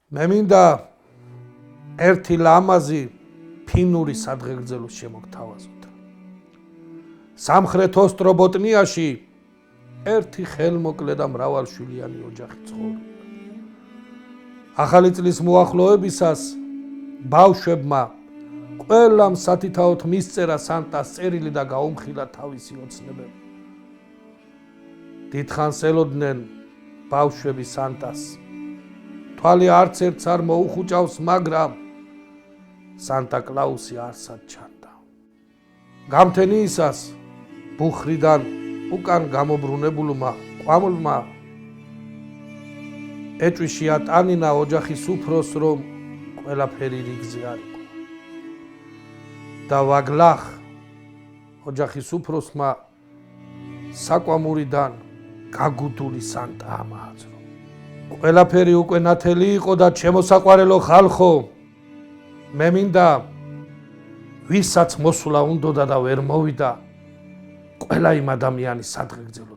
მე მინდა ერთი ლამაზი ფინური სადღეგრძელო შემოგთავაზოთ. სამხრეთ ოსტრობოტნიაში ერთი ხელმოკლე და მრავალშვილიანი ოჯახი ცხოვრობდა. ახალი წლის მოახლოებისას ბავშვებმა ყველამ სათითაოდ მისწერა სანტას წერილი და გაუმხილა თავისი ოცნებები. დიდხანს ელოდნენ ბავშვები სანტას. თვალი არც ერთს არ მოუხუჭავს, მაგრამ სანტა კლაუსი არსად ჩანდა. გამთენიისას ბუხრიდან უკან გამობრუნებულმა ყვავილმა ეჭვი ატანინა ოჯახის უფროს, რომ ყველაფერი რიგზე არ იყო. და ვაგლახ ოჯახის უფროსმა საკვამურიდან გაგუდული სანტა ამააძრო. ყველაფერი უკვე ნათელი იყო და ჩემო საყვარელო ხალხო, მე მინდა ვისაც მოსვლა უნდოდა და ვერ მოვიდა, ყველა იმ ადამიანის სადღეგრძელო